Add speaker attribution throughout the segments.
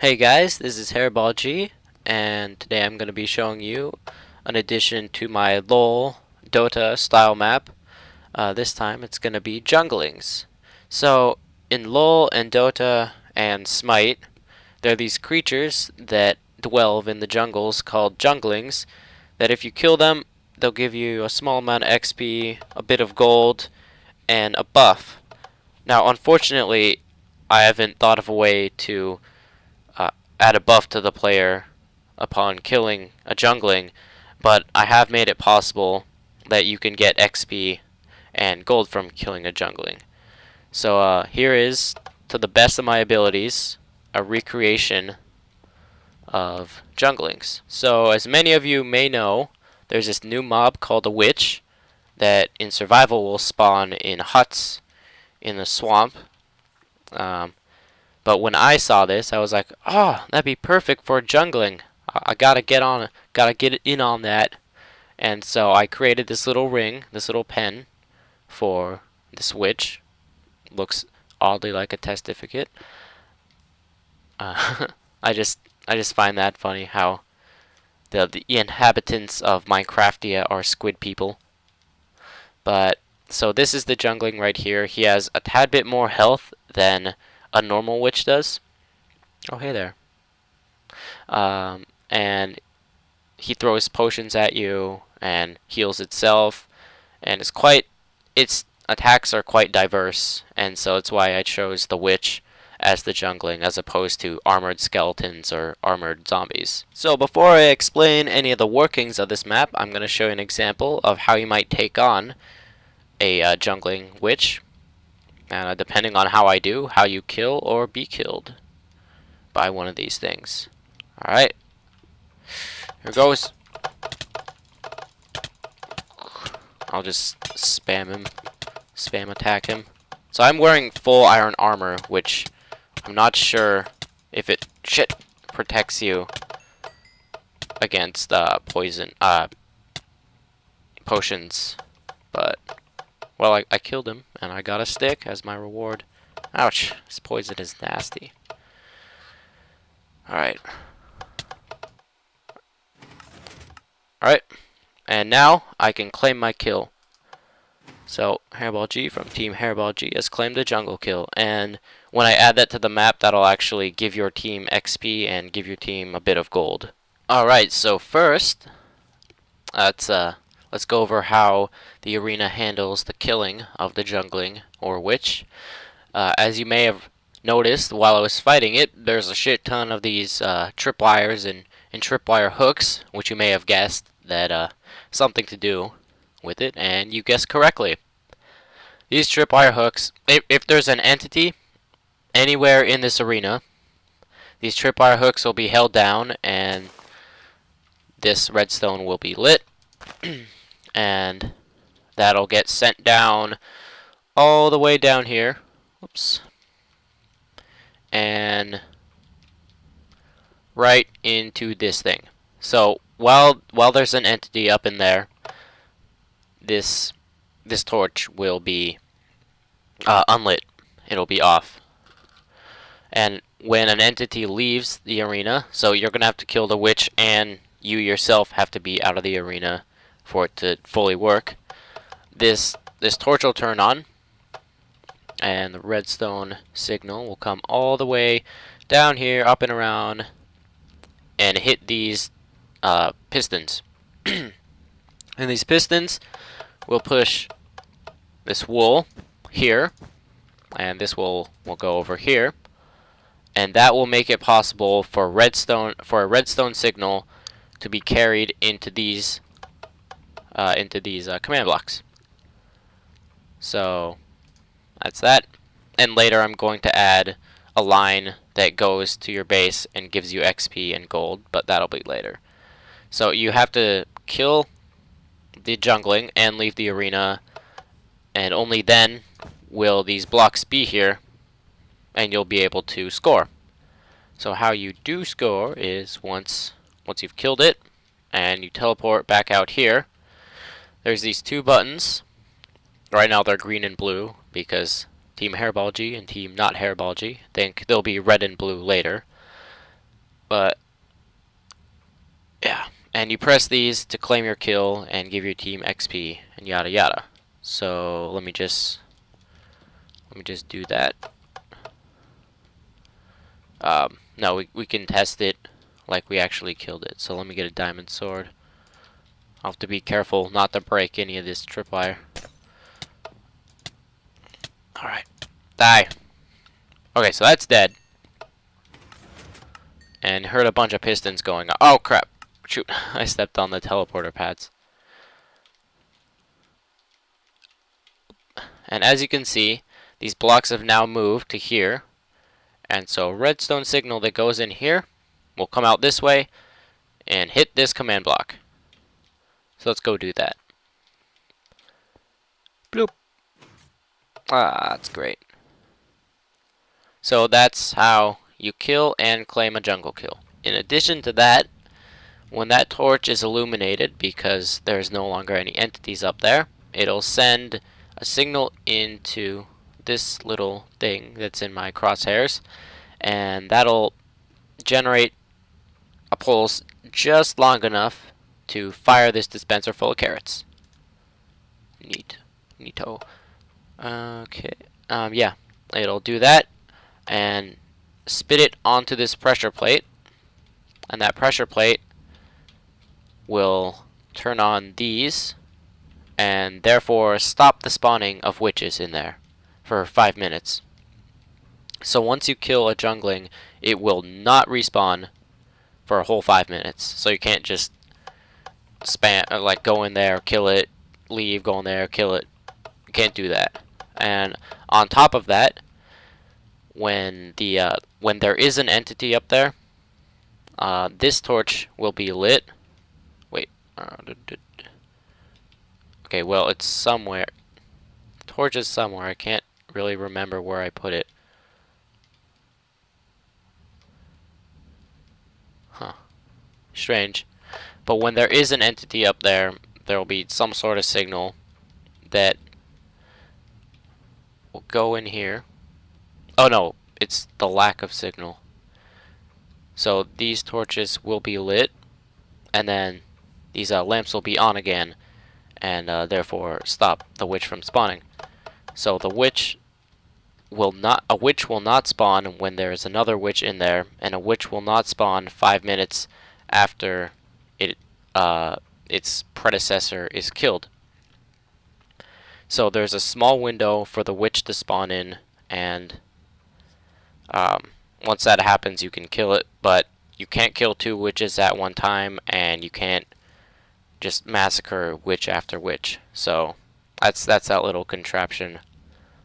Speaker 1: Hey guys, this is HairballG, and today I'm going to be showing you an addition to my LoL DOTA style map. This time it's going to be Junglings. So in LoL and DOTA and Smite, there are these creatures that dwell in the jungles called Junglings, that if you kill them, they'll give you a small amount of XP, a bit of gold, and a buff. Now unfortunately, I haven't thought of a way to add a buff to the player upon killing a jungling, but I have made it possible that you can get XP and gold from killing a jungling. So here is, to the best of my abilities, a recreation of junglings. So as many of you may know, there's this new mob called a witch that in survival will spawn in huts in the swamp. But when I saw this, I was like, "Oh, that'd be perfect for jungling. I gotta get in on that." And so I created this little ring, this little pen for this witch. Looks oddly like a testificate. Uh, I just find that funny how the inhabitants of Minecraftia are squid people. But so this is the jungling right here. He has a tad bit more health than a normal witch does. Oh, hey there. And he throws potions at you and heals itself, and its attacks are quite diverse, and so it's why I chose the witch as the jungling as opposed to armored skeletons or armored zombies. So before I explain any of the workings of this map, I'm going to show you an example of how you might take on a jungling witch. And depending on how I do, how you kill or be killed by one of these things. Alright. Here goes. I'll just spam him. Spam attack him. So I'm wearing full iron armor, which I'm not sure if it protects you against potions. But well, I killed him, and I got a stick as my reward. Ouch, this poison is nasty. Alright. Alright, and now I can claim my kill. So, HairballG from Team HairballG has claimed a jungle kill, and when I add that to the map, that'll actually give your team XP and give your team a bit of gold. Alright, so first, let's go over how the arena handles the killing of the jungling or witch. As you may have noticed while I was fighting it, there's a shit ton of these tripwires and tripwire hooks, which you may have guessed that something to do with it, and you guessed correctly. These tripwire hooks, if there's an entity anywhere in this arena, these tripwire hooks will be held down and this redstone will be lit. And that'll get sent down all the way down here. Oops. And right into this thing. So while there's an entity up in there, this torch will be unlit. It'll be off. And when an entity leaves the arena, so you're gonna have to kill the witch, and you yourself have to be out of the arena for it to fully work. This torch will turn on, and the redstone signal will come all the way down here, up and around, and hit these pistons. And these pistons will push this wool here, and this will go over here, and that will make it possible for a redstone signal to be carried into these command blocks. So that's that. And later I'm going to add a line that goes to your base and gives you XP and gold, but that'll be later. So you have to kill the jungling and leave the arena, and only then will these blocks be here and you'll be able to score. So how you do score is once you've killed it and you teleport back out here, there's these two buttons. Right now they're green and blue because Team HairballG and Team Not HairballG think they'll be red and blue later. But yeah, and you press these to claim your kill and give your team XP and yada yada. So let me just do that. No, we can test it like we actually killed it. So let me get a diamond sword. I'll have to be careful not to break any of this tripwire. Alright. Die. Okay, so that's dead. And heard a bunch of pistons going on. Oh crap. Shoot. I stepped on the teleporter pads. And as you can see, these blocks have now moved to here. And so redstone signal that goes in here will come out this way and hit this command block. So let's go do that. Bloop. Ah, that's great. So that's how you kill and claim a jungle kill. In addition to that, when that torch is illuminated, because there's no longer any entities up there, it'll send a signal into this little thing that's in my crosshairs, and that'll generate a pulse just long enough to fire this dispenser full of carrots. Neato. Okay. Yeah, it'll do that and spit it onto this pressure plate, and that pressure plate will turn on these and therefore stop the spawning of witches in there for 5 minutes. So once you kill a jungling, it will not respawn for a whole 5 minutes. So you can't just spam, like go in there, kill it, leave, go in there, kill it. You can't do that. And on top of that, when there is an entity up there, this torch will be lit. Wait. Okay, well, it's somewhere. The torch is somewhere. I can't really remember where I put it. Huh. Strange. But when there is an entity up there, there will be some sort of signal that will go in here. Oh no, it's the lack of signal. So these torches will be lit, and then these lamps will be on again, and therefore stop the witch from spawning. So the witch will not spawn when there is another witch in there, and a witch will not spawn 5 minutes after its predecessor is killed. So there's a small window for the witch to spawn in, and once that happens, you can kill it, but you can't kill 2 witches at one time, and you can't just massacre witch after witch. So that's that little contraption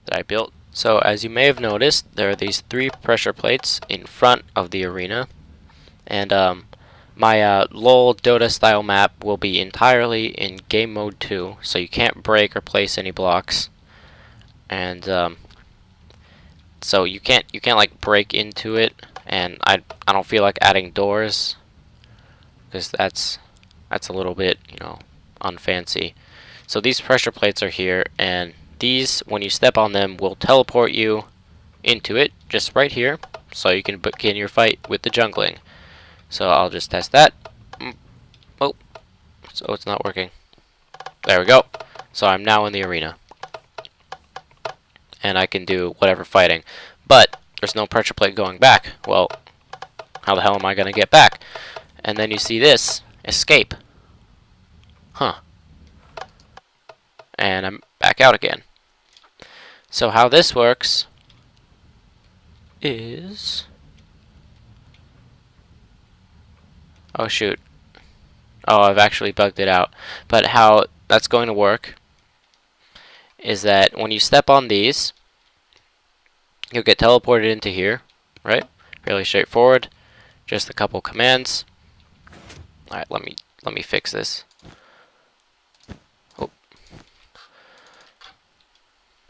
Speaker 1: that I built. So as you may have noticed, there are these 3 pressure plates in front of the arena, and my LOL Dota style map will be entirely in game mode 2, so you can't break or place any blocks, and so you can't like break into it, and I don't feel like adding doors because that's a little bit, you know, unfancy. So these pressure plates are here, and these, when you step on them, will teleport you into it just right here, so you can begin your fight with the jungling. So I'll just test that. Oh, so it's not working. There we go. So I'm now in the arena, and I can do whatever fighting, but there's no pressure plate going back. Well, how the hell am I gonna get back? And then you see this, escape. Huh. And I'm back out again. So how this works is... Oh shoot. Oh, I've actually bugged it out. But how that's going to work is that when you step on these, you'll get teleported into here, right? Fairly straightforward. Just a couple commands. Alright, let me fix this. Oh.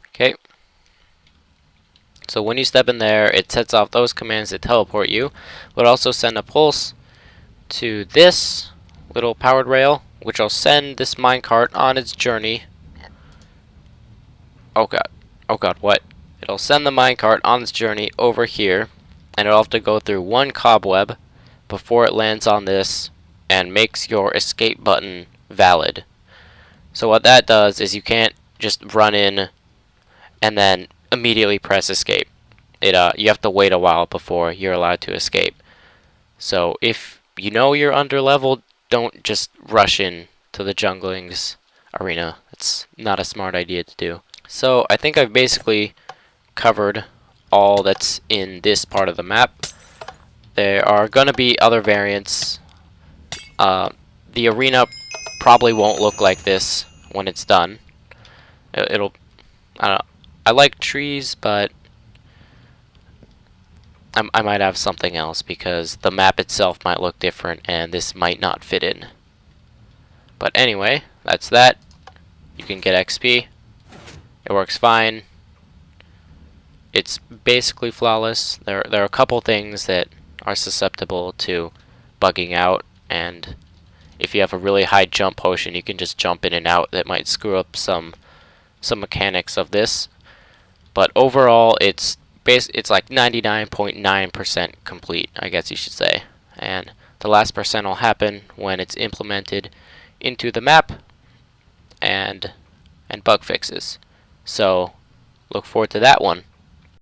Speaker 1: Okay. So when you step in there, it sets off those commands that teleport you, but also send a pulse to this little powered rail, which will send this minecart on its journey. Oh god, what? It'll send the minecart on its journey over here, and it'll have to go through one cobweb before it lands on this and makes your escape button valid. So what that does is you can't just run in and then immediately press escape. You have to wait a while before you're allowed to escape. So if you know you're under leveled, don't just rush in to the Junglings arena. It's not a smart idea to do. So I think I've basically covered all that's in this part of the map. There are going to be other variants. The arena probably won't look like this when it's done. I don't know. I like trees, but I might have something else because the map itself might look different and this might not fit in. But anyway, that's that. You can get XP. It works fine. It's basically flawless. There are a couple things that are susceptible to bugging out, and if you have a really high jump potion, you can just jump in and out. That might screw up some mechanics of this. But overall, it's like 99.9% complete, I guess you should say. And the last percent will happen when it's implemented into the map and bug fixes. So look forward to that one.